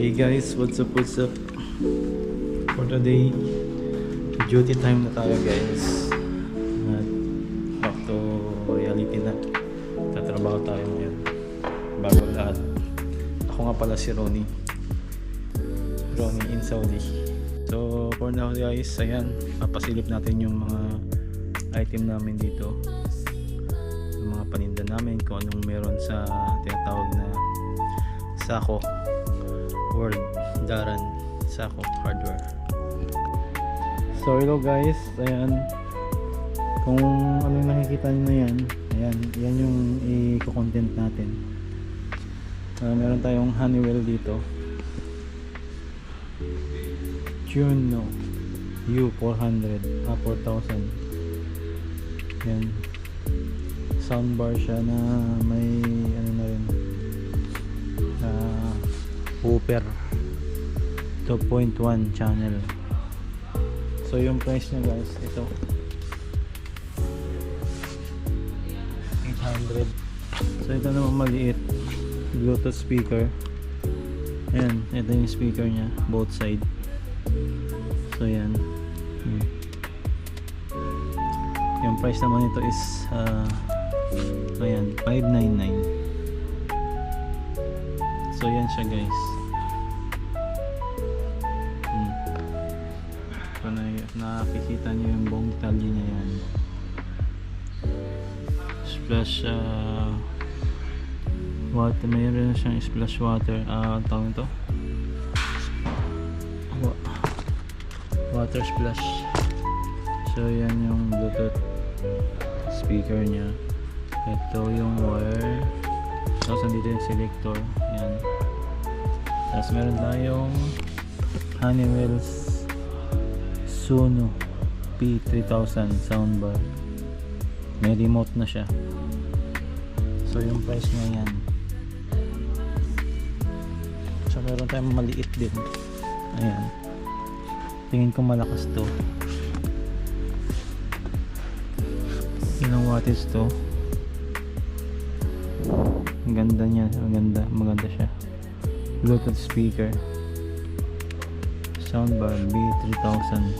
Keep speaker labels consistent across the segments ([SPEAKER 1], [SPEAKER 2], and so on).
[SPEAKER 1] Hey guys, what's up, what's up? For today, duty time na tayo guys. At back to reality na. Tatrabaho tayo ngayon. Bago lahat. Ako nga pala si Ronnie. Ronnie in Saudi. So for now guys, ayan, papasilip natin yung mga item namin dito. Yung mga paninda namin, kung anong meron sa tinatawag na Sako World Daran Sako Hardware. So hello guys, ayan, kung ano yung nakikita nyo na yan, ayan, yan yung i-content natin. Meron tayong Honeywell dito, Juno U400 4000. Yan, soundbar siya na may ano na rin, whooper 2.1 channel. So yung price niya guys, ito 800. So ito naman maliit, Bluetooth speaker. Ayan, ito yung speaker niya, both side. So yan, yung price naman ito is so yan, 599. So yan siya guys. So nakikita niyo yung buong talye niya yan. Splash water, mayroon siyang splash water, tawag ito water splash. So yan yung Bluetooth speaker niya. Ito yung wire, tapos nandito yung selector. Yan. Tapos meron tayong Honeywell Suno P3000 soundbar. May remote na siya. So yung price niya yan. So meron tayong maliit din. Ayan. Tingin ko malakas to. Ilang wattage to? Ang ganda niya, maganda siya. Bluetooth speaker, soundbar B3000.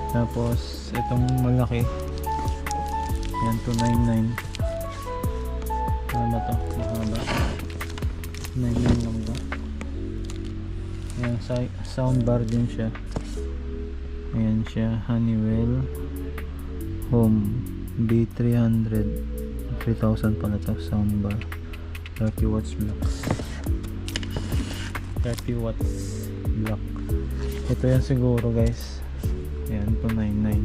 [SPEAKER 1] Tapos itong malaki, yan 299. Ano ba to? Mahaba, 99 lang ba? Yan, soundbar din siya. Ayan siya, Honeywell Home B300 3000 pala to, soundbar. 30 watts blocks, 30 watts block. Ito yan siguro guys. Ayan, 299.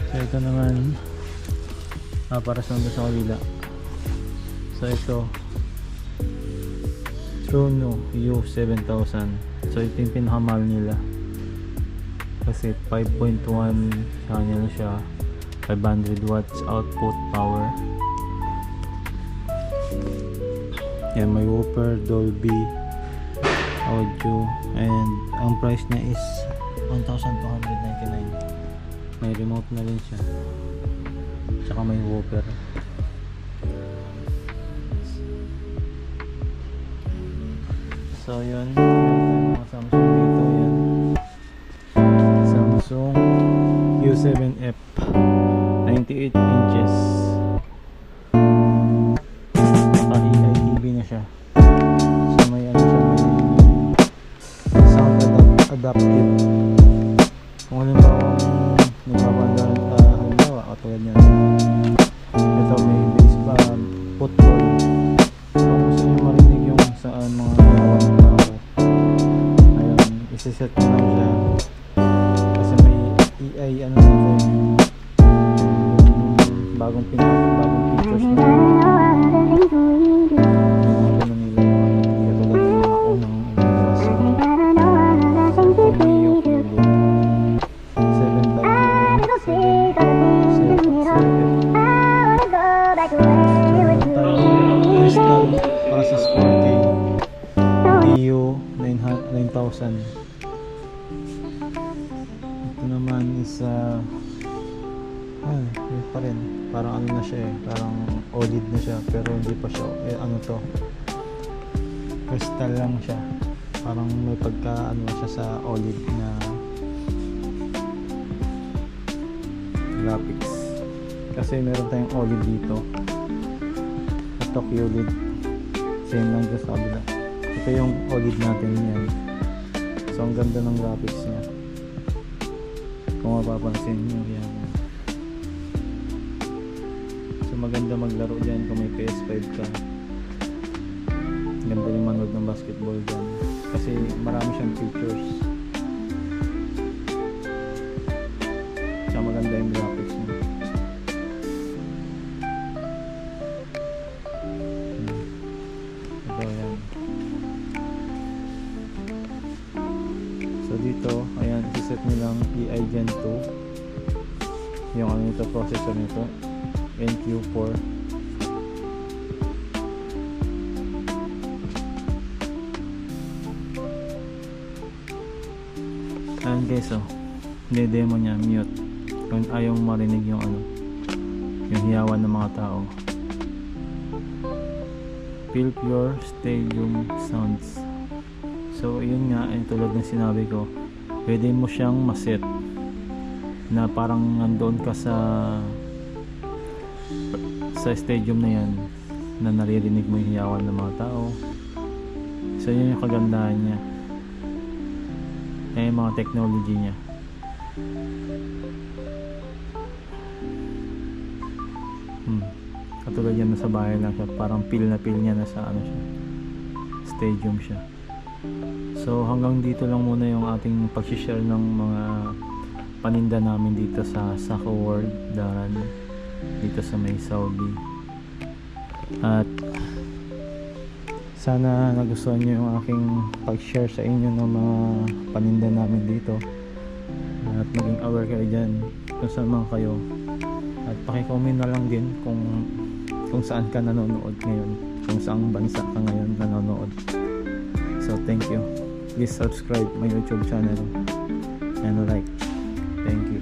[SPEAKER 1] So ito naman para sa kabila. So ito Truno U7000. So ito yung pinakamahal nila kasi 5.1 channel siya, 500 watts output power. Yan, may whooper, Dolby audio, and ang price niya is 1,299. May remote na rin siya, tsaka may whooper. So yun, mga Samsung dito. Yan, Samsung U7F 98 inches. EITV na siya. So may ano siya, may sound adaptive. Kung ano ba halimbawa katulad niyan, ito may bass band, football. So kung gusto nyo marinig yung saan mga gawang tao, ayun, isiset ko lang siya kasi may EI ano na siya, bagong features na para sa Sporting TU 9000. Ito naman is Yun pa rin. Parang ano na siya eh. Parang OLED na siya. Pero hindi pa siya. Ano to? Crystal lang siya. Parang may pagka ano siya sa OLED na graphics. Kasi meron tayong OLED dito. Ito QLED. Same lang dyan sa kabila. Ito yung OLED natin yan. So ang ganda ng graphics niya. Kung mapapansin nyo yan. So maganda maglaro dyan kung may PS5 ka. Ganda rin manood ng basketball dyan. Kasi marami siyang features. Tsaka maganda yung graphics niya. Ito yan. So dito, ayan, iset nyo lang AI Gen 2. Yung ano nito, processor nito. NQ4. Ayan guys, oh. Demo niya, mute. Kung ayaw marinig yung ano, yung hiyawan ng mga tao. Feel pure stadium sounds. So yun nga, ay tulad ng sinabi ko, pwede mo siyang maset na parang nandoon ka sa stadium na yan, na naririnig mo yung hiyawan ng mga tao. So yun yung kagandahan niya. Yung mga technology niya. Katulad yan, nasa bahay lang siya, parang feel na feel niya nasa ano siya, stadium siya. So hanggang dito lang muna yung ating pag-share ng mga paninda namin dito sa Saco World Daran, dito sa may Saudi. At sana nagustuhan nyo yung aking pag-share sa inyo ng mga paninda namin dito, at maging aware kayo dyan kung saan mga kayo, at paki-comment na lang din kung saan ka nanonood ngayon, kung saang bansa ka ngayon nanonood. So thank you, please subscribe my YouTube channel and like. Thank you.